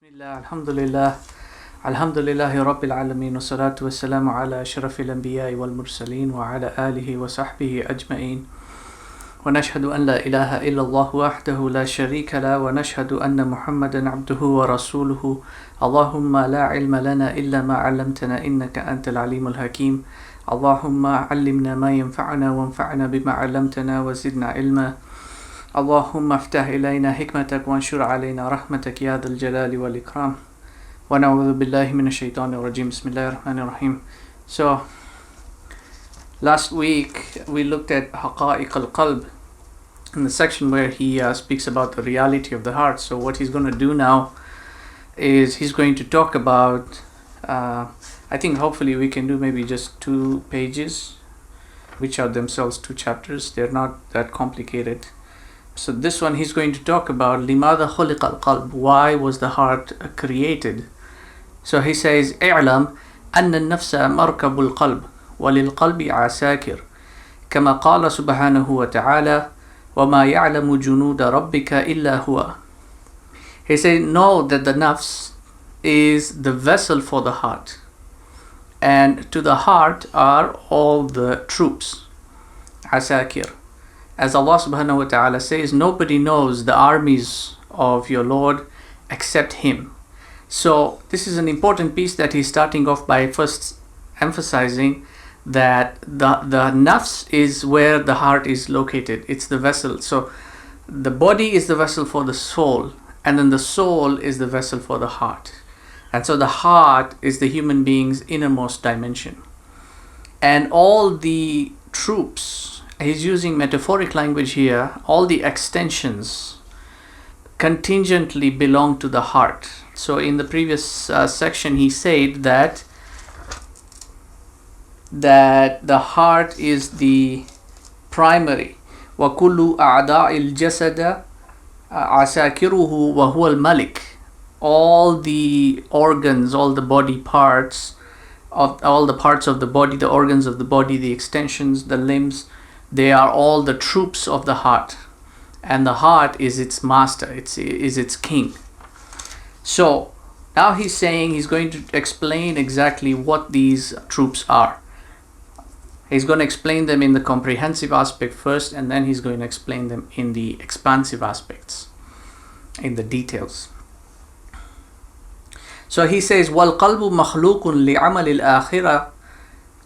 Bismillah, alhamdulillah, alhamdulillahi rabbil alameen, wa salatu wa salamu ala ashrafil anbiya'i wal mursaleen, wa ala alihi wa sahbihi ajma'een. Wa nashhadu an la ilaha illallah wahdahu la sharika la, wa nashhadu anna Muhammadan abduhu wa rasuluhu. Allahumma la ilma lana illa ma 'allamtana innaka antal alimul hakim. Allahumma 'allimna ma yanfa'una wanfa'na bima 'allamtana wa zidna ilma. اللهم افتح إلينا حكمتك وانشر علينا رحمتك يا ذا الجلال والإكرام ونعوذ بالله من الشيطان الرجيم بسم الله الرحمن الرحيم. So last week we looked at حقائق القلب in the section where he speaks about the reality of the heart. So what he's going to do now is he's going to talk about I think hopefully we can do maybe just 2 pages, which are themselves 2 chapters. They're not that complicated. So this one he's going to talk about لماذا خلق القلب, why was the heart created. So he says اعلم أن النفس مركب القلب وللقلب عساكر كما قال سبحانه وتعالى وما يعلم جنود ربك إلا هو. He says know that the nafs is the vessel for the heart, and to the heart are all the troops, عساكر. As Allah subhanahu wa ta'ala says, nobody knows the armies of your Lord except Him. So this is an important piece that he's starting off by first emphasizing that the nafs is where the heart is located. It's the vessel. So the body is the vessel for the soul, and then the soul is the vessel for the heart. And so the heart is the human being's innermost dimension. And all the troops, he's using metaphoric language here, all the extensions contingently belong to the heart. So in the previous section he said that the heart is the primary. وَكُلُّ أَعْدَاءِ الْجَسَدَ عَسَاكِرُهُ وَهُوَ الْمَلِكِ. All the organs, all the body parts, of all the parts of the body, the organs of the body, the extensions, the limbs, they are all the troops of the heart, and the heart is its master, is its king. So now he's saying he's going to explain exactly what these troops are. He's going to explain them in the comprehensive aspect first, and then he's going to explain them in the expansive aspects, in the details. So he says وَالْقَلْبُ مَخْلُوقٌ لِعَمَلِ الْآخِرَةِ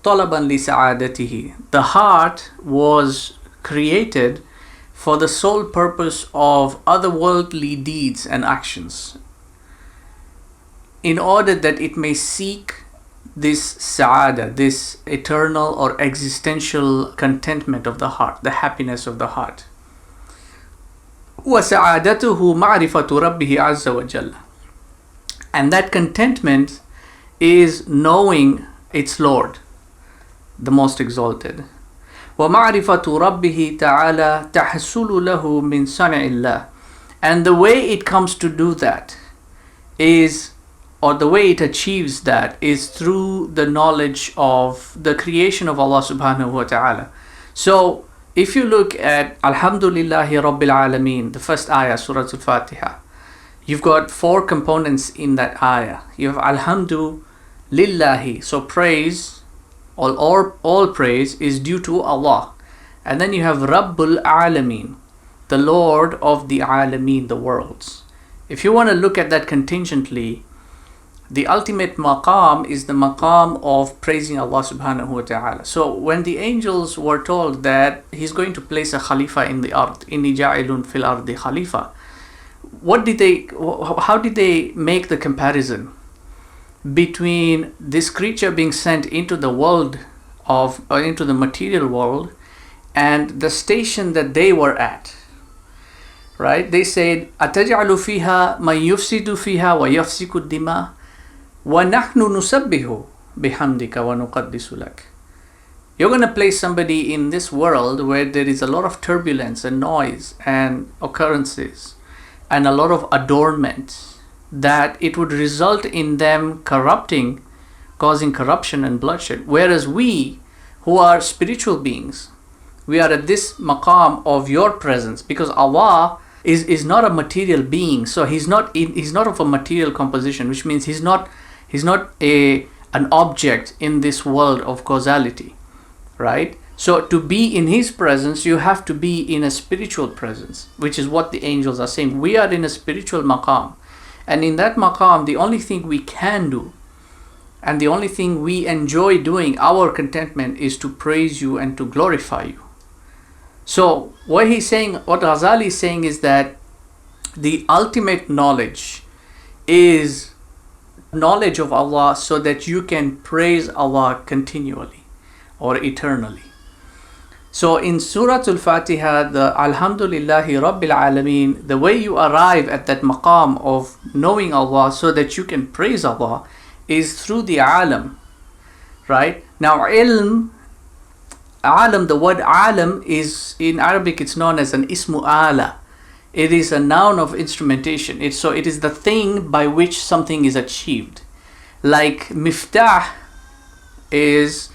طَلَبًا لِسَعَادَتِهِ. The heart was created for the sole purpose of otherworldly deeds and actions, in order that it may seek this sa'ada, this eternal or existential contentment of the heart, the happiness of the heart. وَسَعَادَتُهُ مَعْرِفَةُ رَبِّهِ عَزَّ وَجَلَّ. And that contentment is knowing its Lord, the most exalted. وَمَعْرِفَةُ رَبِّهِ تَعَالَى تَحْصُلُ لَهُ مِنْ صَنْعِ اللَّهِ. And the way it comes to do that is, or the way it achieves that, is through the knowledge of the creation of Allah subhanahu wa ta'ala. So if you look at Alhamdulillahi Rabbil Alameen, the first ayah, Surah Al-Fatiha, you've got 4 components in that ayah. You have Alhamdu Lillahi, so praise, all praise is due to Allah. And then you have Rabbul Alameen, the Lord of the Alameen, the worlds. If you want to look at that contingently, the ultimate maqam is the maqam of praising Allah subhanahu wa ta'ala. So when the angels were told that He's going to place a Khalifa in the earth, inni ja'ilun fil ardi Khalifa, how did they make the comparison between this creature being sent into the world into the material world and the station that they were at? Right? They said, أَتَجْعَلُ فِيهَا مَنْ يُفْسِدُ فِيهَا وَيَفْسِكُ الدِّمَاءَ وَنَحْنُ نُسَبِّهُ بِحَمْدِكَ وَنُقَدِّسُ لَكَ. You're going to place somebody in this world where there is a lot of turbulence and noise and occurrences and a lot of adornment, that it would result in them corrupting, causing corruption and bloodshed. Whereas we, who are spiritual beings, we are at this maqam of your presence, because Allah is not a material being. So he's not of a material composition, which means he's not an object in this world of causality, right? So to be in his presence, you have to be in a spiritual presence, which is what the angels are saying. We are in a spiritual maqam, and in that maqam, the only thing we can do and the only thing we enjoy doing, our contentment, is to praise you and to glorify you. So what Ghazali is saying is that the ultimate knowledge is knowledge of Allah, so that you can praise Allah continually or eternally. So in Surah Al-Fatiha, the Alhamdulillahi Rabbil Alameen, the way you arrive at that maqam of knowing Allah so that you can praise Allah is through the Alam, right? Now Alam, the word Alam is, in Arabic, it's known as an Ismu Ala. It is a noun of instrumentation. It is the thing by which something is achieved. Like Miftah is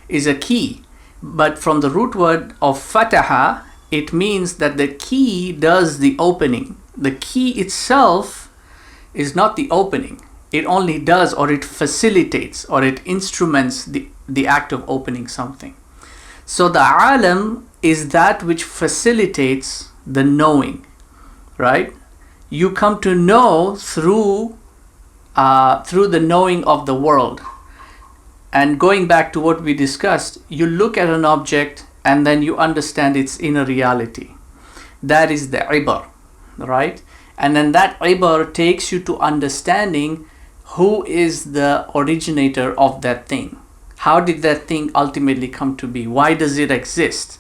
a key, but from the root word of Fataha, it means that the key does the opening. The key itself is not the opening. It only does, or it facilitates, or it instruments the act of opening something. So the Alam is that which facilitates the knowing, right? You come to know through the knowing of the world. And going back to what we discussed, you look at an object and then you understand its inner reality. That is the ibar, right? And then that ibar takes you to understanding who is the originator of that thing. How did that thing ultimately come to be? Why does it exist?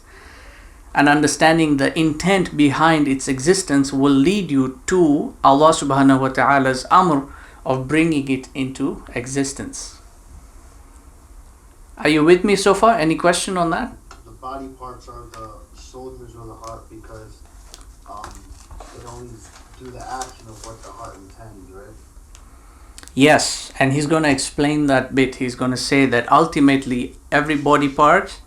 And understanding the intent behind its existence will lead you to Allah subhanahu wa ta'ala's amr of bringing it into existence. Are you with me so far? Any question on that? The body parts are the soldiers of the heart because they only do the action of what the heart intends, right? Yes, and he's going to explain that bit. He's going to say that ultimately every body part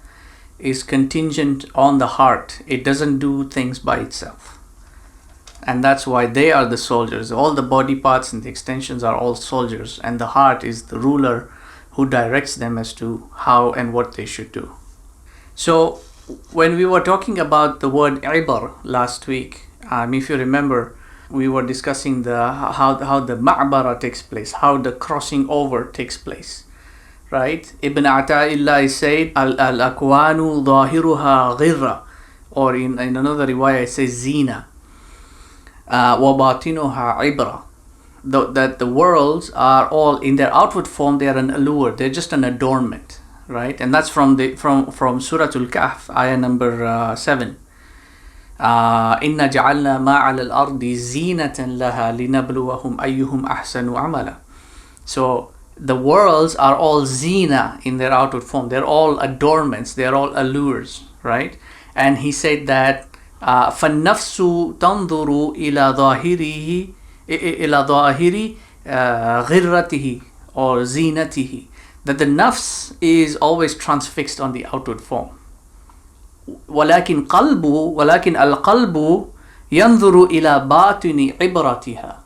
is contingent on the heart. It doesn't do things by itself. And that's why they are the soldiers. All the body parts and the extensions are all soldiers, and the heart is the ruler who directs them as to how and what they should do. So when we were talking about the word ibar last week, if you remember, we were discussing how the ma'bara takes place, how the crossing over takes place, right? Ibn Ata'illah said, al-akwanu dhahiruha ghirra, or in another riwayah it says zina, wa batinuha ibra. That the worlds are all, in their outward form, they are an allure, they're just an adornment, right? And that's from Surah Al-Kahf, ayah number 7. إِنَّا جَعَلْنَا مَا عَلَى الْأَرْضِ زِينَةً لَهَا لِنَبْلُوَهُمْ أَيُّهُمْ أَحْسَنُ عَمَلًا. So the worlds are all zina in their outward form. They're all adornments. They're all allures, right? And he said that فَالنَّفْسُ تَنْظُرُ إِلَى ظَاهِرِهِ إِلَى ظَاهِرِ غِرَّتِهِ or زِينَتِهِ. That the nafs is always transfixed on the outward form. ولكن القلب ينظر إلى باطن عبرتها.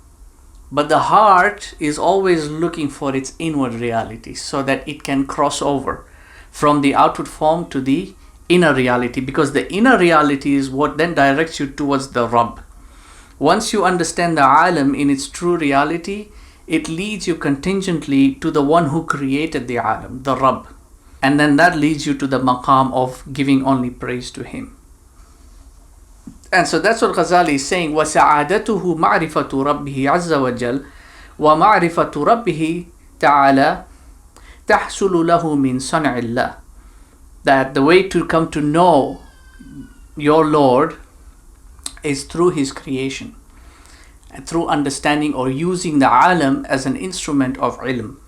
But the heart is always looking for its inward reality so that it can cross over from the outward form to the inner reality, because the inner reality is what then directs you towards the Rabb. Once you understand the Alam in its true reality, it leads you contingently to the one who created the Alam, the Rabb. And then that leads you to the maqam of giving only praise to him. And so that's what Ghazali is saying. وَسَعَادَتُهُ مَعْرِفَةُ رَبِّهِ عَزَّ وَجَلَّ وَمَعْرِفَةُ رَبِّهِ تَعَالَى تَحْصُلُ لَهُ مِنْ صَنْعِ اللَّهِ. That the way to come to know your Lord is through his creation, and through understanding or using the alam as an instrument of ilm.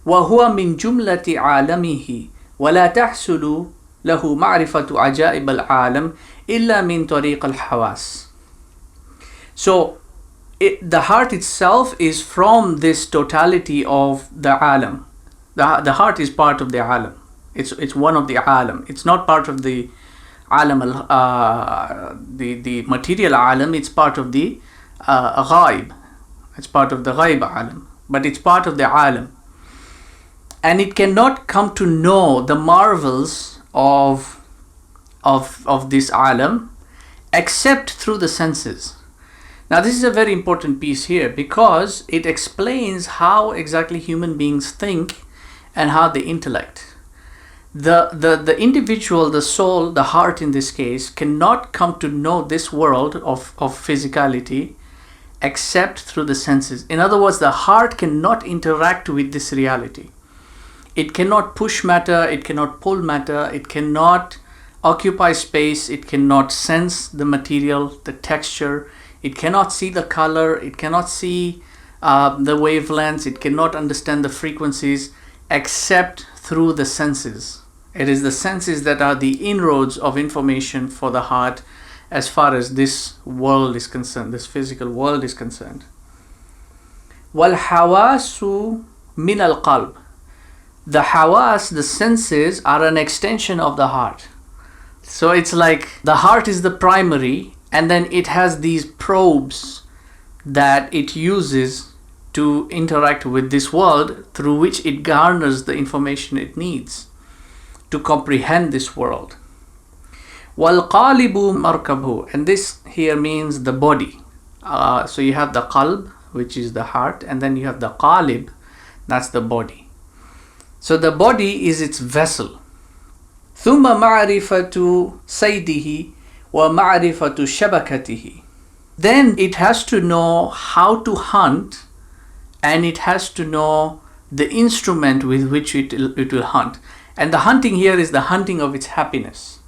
وهو من جملة عالمه ولا تحصل له معرفة عجائب العالم إلا من طريق الحواس. So the heart itself is from this totality of the alam. The heart is part of the alam. It's one of the alam. It's not part of the the material alam, it's part of the ghaib. It's part of the ghaib alam, but it's part of the alam. And it cannot come to know the marvels of this alam except through the senses. Now this is a very important piece here, because it explains how exactly human beings think and how they intellect. The individual, the soul, the heart in this case, cannot come to know this world of physicality except through the senses. In other words, the heart cannot interact with this reality. It cannot push matter, it cannot pull matter, it cannot occupy space, it cannot sense the material, the texture, it cannot see the color, it cannot see the wavelengths, it cannot understand the frequencies except through the senses. It is the senses that are the inroads of information for the heart as far as this world is concerned, this physical world is concerned. وَالْحَوَاسُ مِنَ الْقَلْبِ. The hawas, the senses, are an extension of the heart. So it's like the heart is the primary, and then it has these probes that it uses to interact with this world, through which it garners the information it needs to comprehend this world. وَالْقَالِبُ مَرْكَبُهُ. And this here means the body. So you have the qalb, which is the heart, and then you have the qalib, that's the body. So the body is its vessel. ثُمَّ مَعْرِفَةُ سَيْدِهِ وَمَعْرِفَةُ شَبَكَتِهِ. Then it has to know how to hunt, and it has to know the instrument with which it will hunt. And the hunting here is the hunting of its happiness.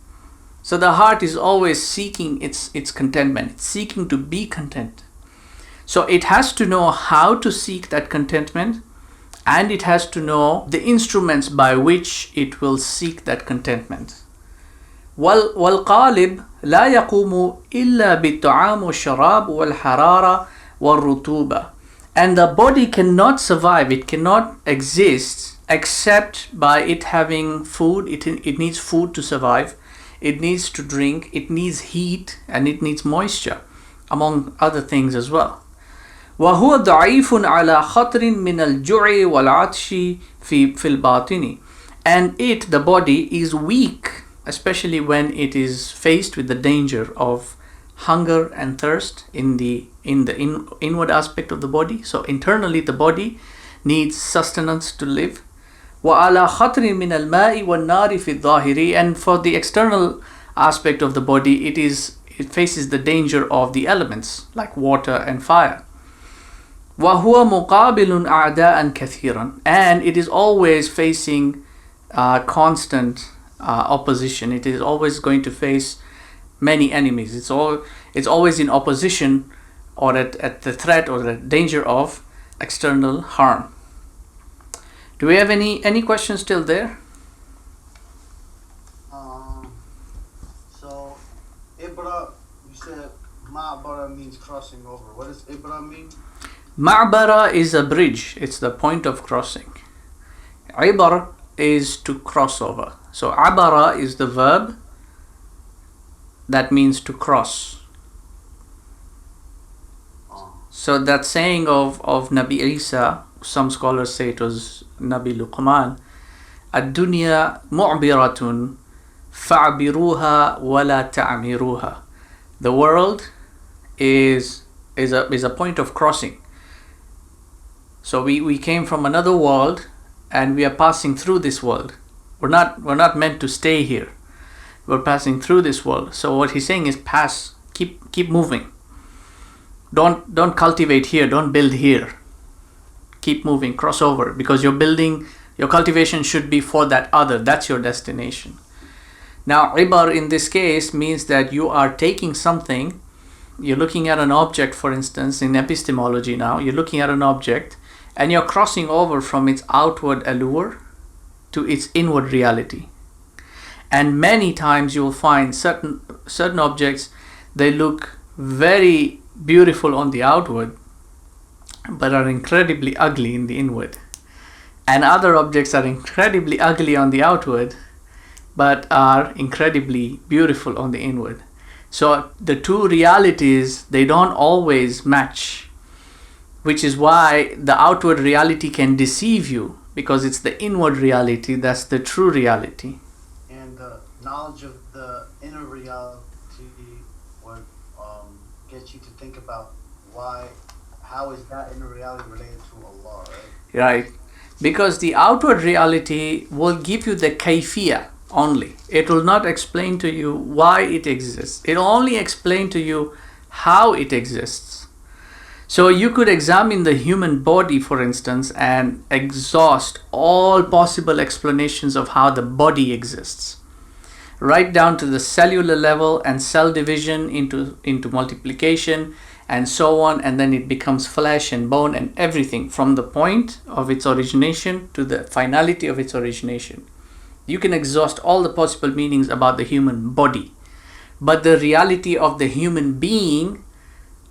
So the heart is always seeking its contentment, it's seeking to be content. So it has to know how to seek that contentment, and it has to know the instruments by which it will seek that contentment. وَالْقَالِبْ لَا يَقُومُ إِلَّا بِالطَّعَامُ وَالشَّرَابُ وَالْحَرَارَةِ وَالرُّطُوبَةِ. And the body cannot survive, it cannot exist except by it having food. It needs food to survive, it needs to drink, it needs heat, and it needs moisture, among other things as well. وَهُوَ ضَعِيفٌ عَلَى خَطْرٍ مِنَ الْجُوعِ وَالْعَطْشِ فِي الْبَاطِنِ. And it, the body, is weak, especially when it is faced with the danger of hunger and thirst in the inward aspect of the body. So internally the body needs sustenance to live. وَعَلَى خَطْرٍ مِنَ الْمَاءِ وَالنَّارِ فِي الظَّاهِرِ. And for the external aspect of the body, it faces the danger of the elements like water and fire. وَهُوَ مُقَابِلٌ أَعْدَاءً كَثِيرًا. And it is always facing constant opposition. It is always going to face many enemies. It's always in opposition, or at the threat or the danger of external harm. Do we have any questions still there? So Ibra, you said Ma'bara means crossing over. What does Ibra mean? Ma'bara is a bridge, it's the point of crossing. Ibar is to cross over. So abara is the verb that means to cross. So that saying of Nabi Isa, some scholars say it was Nabi Luqman, ad-dunya mu'biratun fa'biruha wa la ta'miruha. The world is a point of crossing. So we came from another world and we are passing through this world. We're not meant to stay here. We're passing through this world. So what he's saying is pass, keep moving. Don't cultivate here, don't build here. Keep moving, cross over, because your cultivation should be for that other. That's your destination. Now, ibar in this case means that you are taking something, you're looking at an object, for instance, in epistemology now, you're looking at an object and you're crossing over from its outward allure to its inward reality. And many times you will find certain objects, they look very beautiful on the outward, but are incredibly ugly in the inward. And other objects are incredibly ugly on the outward, but are incredibly beautiful on the inward. So the two realities, they don't always match, which is why the outward reality can deceive you, because it's the inward reality that's the true reality. And the knowledge of the inner reality would get you to think about how is that inner reality related to Allah, right? Right. Because the outward reality will give you the kayfiyah only. It will not explain to you why it exists. It will only explain to you how it exists. So you could examine the human body, for instance, and exhaust all possible explanations of how the body exists, right down to the cellular level and cell division into multiplication and so on, and then it becomes flesh and bone and everything from the point of its origination to the finality of its origination. You can exhaust all the possible meanings about the human body, but the reality of the human being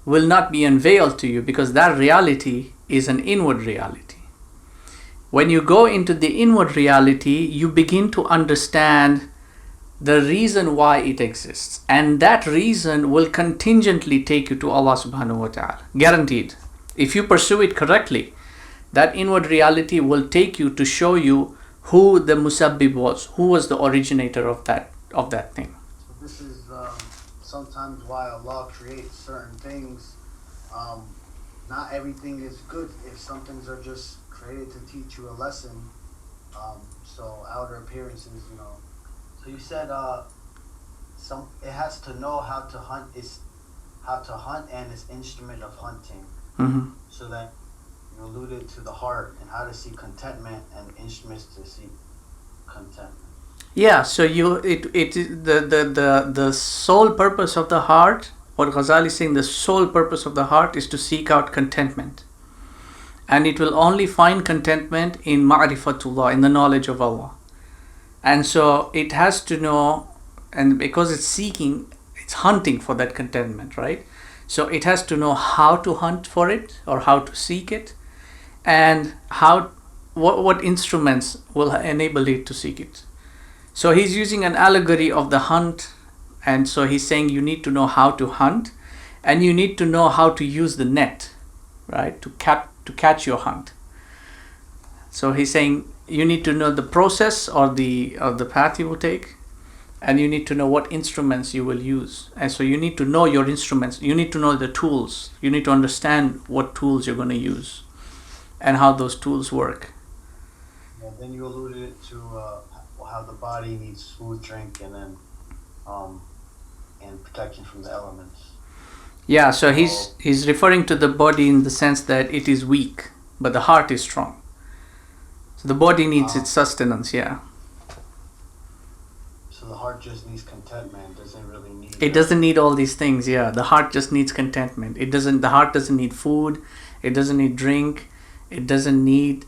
will not be unveiled to you, because that reality is an inward reality. When you go into the inward reality, you begin to understand the reason why it exists, and that reason will contingently take you to Allah subhanahu wa ta'ala, guaranteed. If you pursue it correctly, that inward reality will take you to show you who the musabbib was, who was the originator of that thing. So this is sometimes why Allah creates certain things. Not everything is good. If some things are just created to teach you a lesson, so outer appearances, So you said it has to know how to hunt and its instrument of hunting. Mm-hmm. So that you alluded to the heart and how to see contentment and instruments to see contentment. Yeah, so the sole purpose of the heart, what Ghazali is saying, the sole purpose of the heart is to seek out contentment. And it will only find contentment in ma'rifatullah, in the knowledge of Allah. And so it has to know, and because it's hunting for that contentment, right? So it has to know how to hunt for it, or how to seek it, and what instruments will enable it to seek it. So he's using an allegory of the hunt, and so he's saying you need to know how to hunt, and you need to know how to use the net, right, to catch your hunt. So he's saying you need to know the process or the path you will take, and you need to know what instruments you will use. And so you need to know your instruments. You need to know the tools. You need to understand what tools you're going to use and how those tools work. Yeah, then you alluded to how the body needs food, drink, and then and protection from the elements. Yeah, so he's referring to the body in the sense that it is weak, but the heart is strong. So the body needs its sustenance, yeah. So the heart just needs contentment, doesn't really need... It doesn't need all these things, yeah. The heart just needs contentment. The heart doesn't need food, it doesn't need drink, it doesn't need...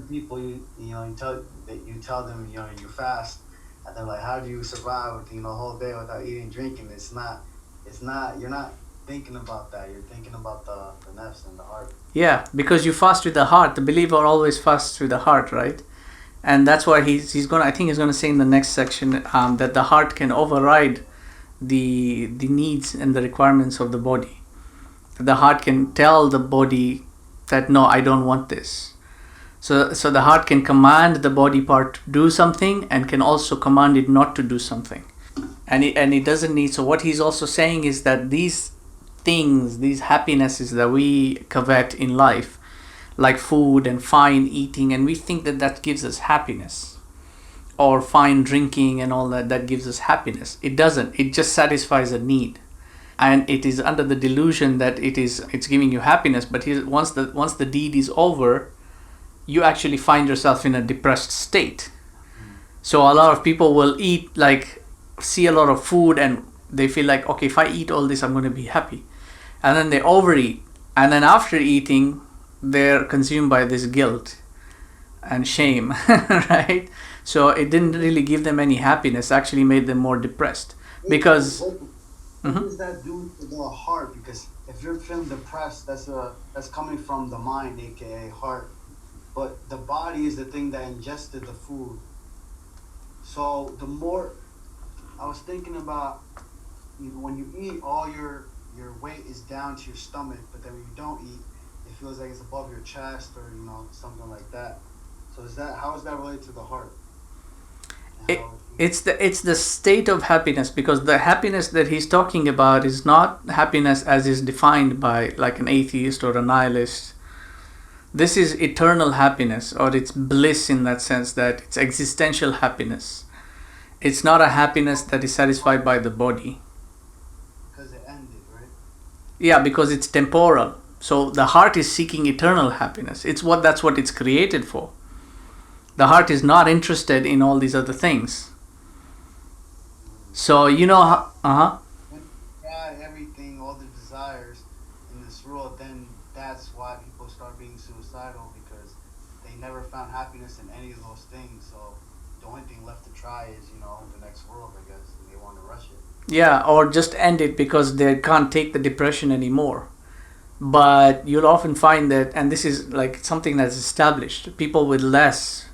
People, you tell them, you fast, and they're like, how do you survive, the whole day without eating, drinking? It's not, you're not thinking about that. You're thinking about the nafs and the heart. Yeah, because you fast with the heart. The believer always fasts with the heart, right? And that's why he's going to say in the next section that the heart can override the needs and the requirements of the body. The heart can tell the body that no, I don't want this. So the heart can command the body part to do something, and can also command it not to do something. And it doesn't need. So what he's also saying is that these things, these happinesses that we covet in life, like food and fine eating, and we think that gives us happiness, or fine drinking and all that gives us happiness. It doesn't. It just satisfies a need, and it is under the delusion that it's giving you happiness. But once the deed is over, you actually find yourself in a depressed state. So a lot of people will see a lot of food, and they feel like, okay, if I eat all this, I'm going to be happy. And then they overeat. And then after eating, they're consumed by this guilt and shame, right? So it didn't really give them any happiness, actually made them more depressed. Because... What does that do to the heart? Because if you're feeling depressed, that's coming from the mind, aka heart. But the body is the thing that ingested the food. So the more, I was thinking about, when you eat, all your weight is down to your stomach, but then when you don't eat, it feels like it's above your chest, or something like that. So how is that related to the heart? It's the state of happiness, because the happiness that he's talking about is not happiness as is defined by like an atheist or a nihilist. This is eternal happiness, or it's bliss in that sense, that it's existential happiness. It's not a happiness that is satisfied by the body. Because it ended, right? Yeah, because it's temporal. So the heart is seeking eternal happiness. That's what it's created for. The heart is not interested in all these other things. So everything, all the desires in this world, then that's why people start being suicidal, because they never found happiness in any of those things. So the only thing left to try is, the next world, I guess, and they want to rush it. Yeah, or just end it because they can't take the depression anymore. But you'll often find that, and this is like something that's established, people with less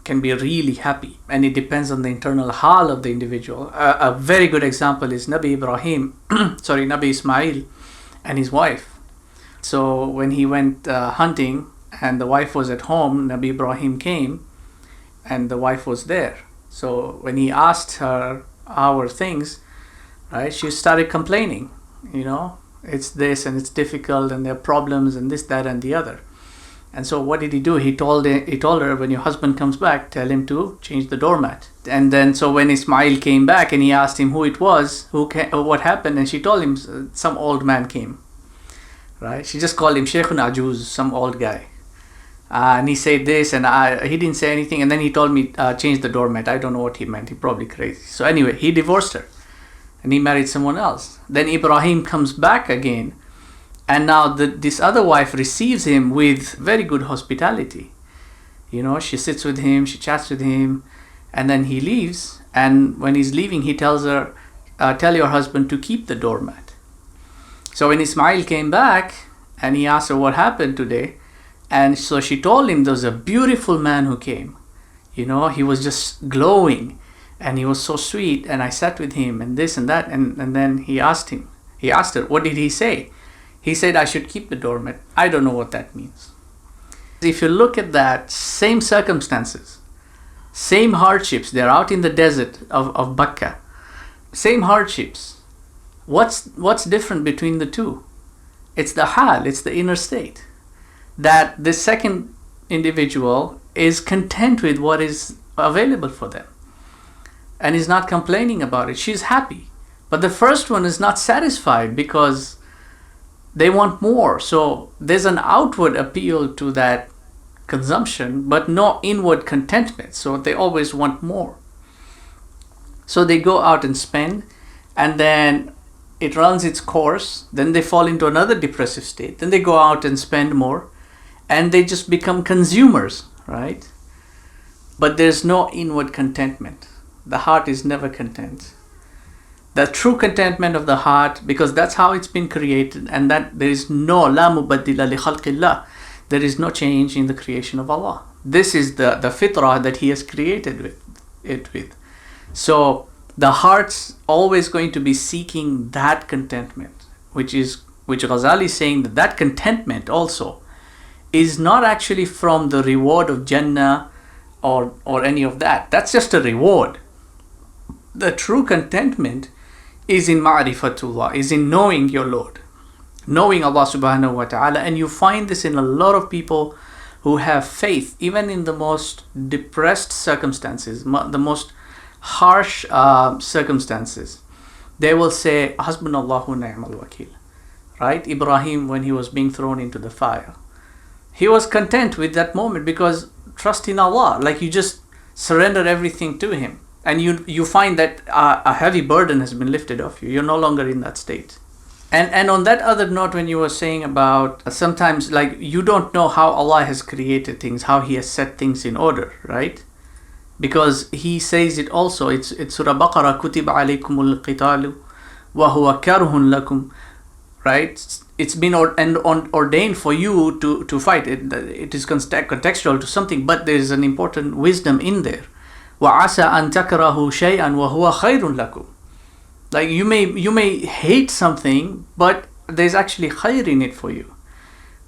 can be really happy, and it depends on the internal hal of the individual. A very good example is Nabi Isma'il and his wife. So when he went hunting and the wife was at home, Nabi Ibrahim came and the wife was there. So when he asked her how were things, right, she started complaining, it's this and it's difficult and there are problems and this, that and the other. And so what did he do? He told her, when your husband comes back, tell him to change the doormat. And then so when Ismail came back and he asked him who it was, what happened, and she told him some old man came. Right? She just called him Sheikhun Ajuz, some old guy. And he said this, and he didn't say anything. And then he told me, change the doormat. I don't know what he meant. He probably crazy. So anyway, he divorced her and he married someone else. Then Ibrahim comes back again. And now this other wife receives him with very good hospitality. She sits with him, she chats with him, and then he leaves. And when he's leaving, he tells her, tell your husband to keep the doormat. So when Ismail came back and he asked her what happened today, and so she told him there was a beautiful man who came. He was just glowing and he was so sweet, and I sat with him and this and that. And then he asked her, what did he say? He said, I should keep the doormat. I don't know what that means. If you look at that, same circumstances, same hardships, they're out in the desert of Bakka, same hardships. What's different between the two? It's the hal, it's the inner state. That the second individual is content with what is available for them and is not complaining about it. She's happy. But the first one is not satisfied because they want more. So there's an outward appeal to that consumption, but no inward contentment. So they always want more. So they go out and spend, and then it runs its course. Then they fall into another depressive state. Then they go out and spend more, and they just become consumers, right? But there's no inward contentment. The heart is never content. The true contentment of the heart, because that's how it's been created, and that there is no la mubaddila li khalqillah. There is no change in the creation of Allah. This is the fitrah that He has created it with. So the heart's always going to be seeking that contentment, which Ghazali is saying that contentment also is not actually from the reward of Jannah or any of that. That's just a reward. The true contentment is in ma'rifatullah, is in knowing your Lord, knowing Allah subhanahu wa ta'ala. And you find this in a lot of people who have faith, even in the most depressed circumstances, the most harsh circumstances. They will say, Hasbunallahu ni'mal wakil. Right? Ibrahim, when he was being thrown into the fire, he was content with that moment because trust in Allah, like you just surrender everything to Him. And you find that a heavy burden has been lifted off you. You're no longer in that state. And on that other note, when you were saying about sometimes like you don't know how Allah has created things, how He has set things in order, right? Because He says it also. It's Surah Baqarah, Kutiba alaykumul qitalu wa huwa karhun lakum, right? It's been ordained for you to fight. It is contextual to something, but there is an important wisdom in there. وَعَسَى أَن تَكْرَهُ شَيْئًا وَهُوَ خَيْرٌ لَكُمْ. Like you may hate something, but there's actually khair in it for you.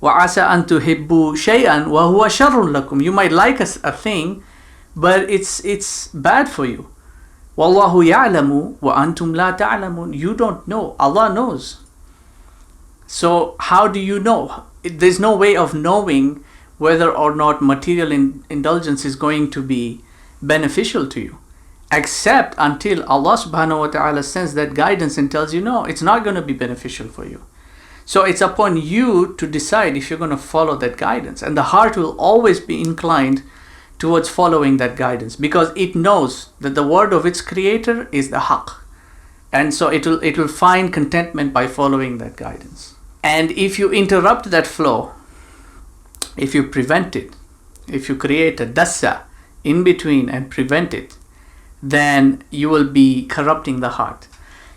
وَعَسَى أَن تُحِبُّوا شَيْئًا وَهُوَ شَرٌ لَكُمْ. You might like a thing, but it's bad for you. وَاللَّهُ يَعْلَمُ وَأَنْتُمْ لَا تَعْلَمُونَ. You don't know. Allah knows. So how do you know? There's no way of knowing whether or not material indulgence is going to be beneficial to you, except until Allah subhanahu wa ta'ala sends that guidance and tells you, no, it's not going to be beneficial for you. So it's upon you to decide if you're going to follow that guidance. And the heart will always be inclined towards following that guidance, because it knows that the word of its creator is the haqq. And so it will find contentment by following that guidance. And if you interrupt that flow, if you prevent it, if you create a dassa in between and prevent it, then you will be corrupting the heart.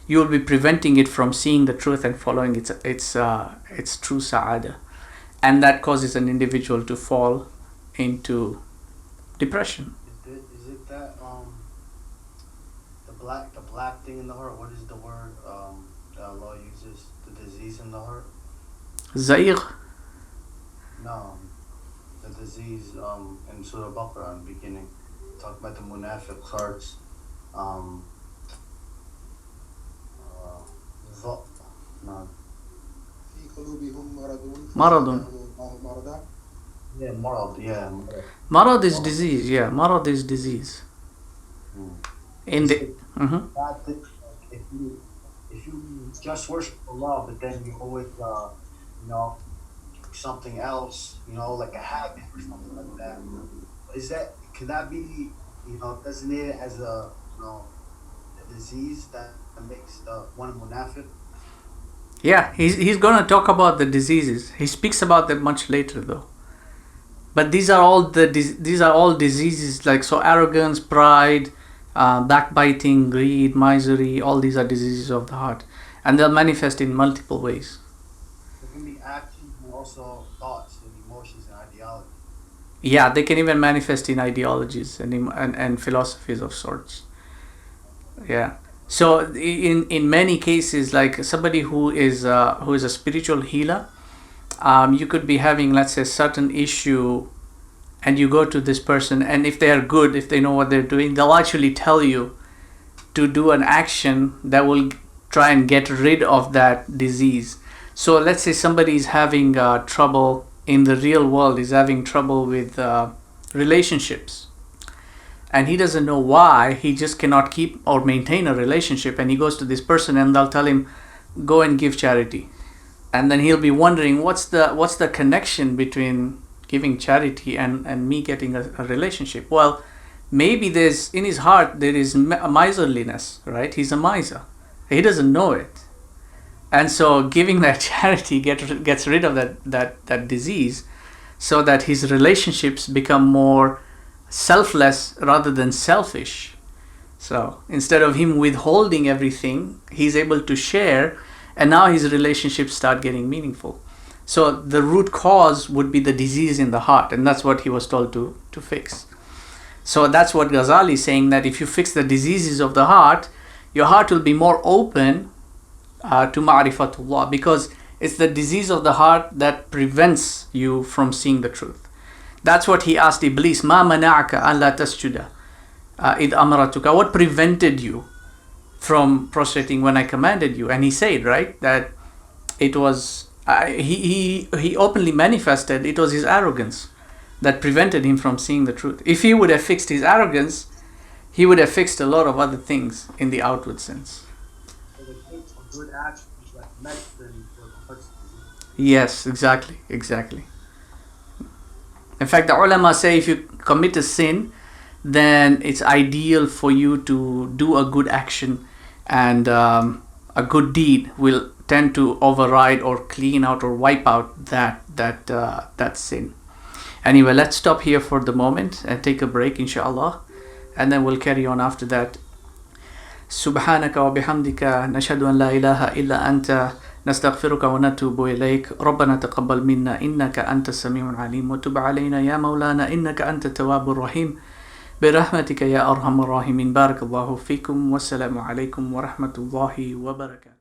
You will be preventing it from seeing the truth and following its true sa'ada. And that causes an individual to fall into depression. Is it that the black thing in the heart? What is the word that Allah uses? The disease in the heart? Zayg? No, the disease in Surah Baqarah in the beginning, talk about the munafiq hearts. No. Maradun. Yeah, marad. Yeah. Marad is disease. Yeah, marad is disease. In the if you just worship Allah, but then you always something else, like a habit or something like that. Could that be designated as a disease that makes the one munafiq? Yeah, he's going to talk about the diseases. He speaks about them much later though. But these are all diseases, like arrogance, pride, backbiting, greed, misery. All these are diseases of the heart, and they'll manifest in multiple ways. There can be actions and also thoughts and emotions and ideology. Yeah, they can even manifest in ideologies and philosophies of sorts. Yeah. So in many cases, like somebody who is a spiritual healer, you could be having, let's say, a certain issue, and you go to this person, and if they are good, if they know what they're doing, they'll actually tell you to do an action that will try and get rid of that disease. So let's say somebody is having trouble in the real world, is having trouble with relationships, and he doesn't know why. He just cannot keep or maintain a relationship, and he goes to this person, and they'll tell him, go and give charity. And then he'll be wondering, what's the connection between giving charity and me getting a relationship? Well, maybe in his heart there is miserliness, right? He's a miser. He doesn't know it. And so giving that charity gets rid of that disease, so that his relationships become more selfless rather than selfish. So instead of him withholding everything, he's able to share, and now his relationships start getting meaningful. So the root cause would be the disease in the heart, and that's what he was told to fix. So that's what Ghazali is saying, that if you fix the diseases of the heart, your heart will be more open to ma'rifatullah, because it's the disease of the heart that prevents you from seeing the truth. That's what he asked Iblis, ma mana'aka an la tasjuda id amaratuka. What prevented you from prostrating when I commanded you? And he said, right, that it was he openly manifested it was his arrogance that prevented him from seeing the truth. If he would have fixed his arrogance, he would have fixed a lot of other things in the outward sense. So the case of good actions like medicine for complexity. Yes, exactly. In fact, the ulama say if you commit a sin, then it's ideal for you to do a good action, and a good deed will tend to override or clean out or wipe out that sin. Anyway, let's stop here for the moment and take a break, inshallah, and then we'll carry on after that. سبحانك وبحمدك نشهد أن لا إله إلا أنت نستغفرك ونتوب إليك ربنا تقبل منا إنك أنت السميع العليم وتب علينا يا مولانا إنك أنت التواب الرحيم برحمتك يا أرحم الراحمين. بارك الله فيكم والسلام عليكم ورحمة الله وبركاته.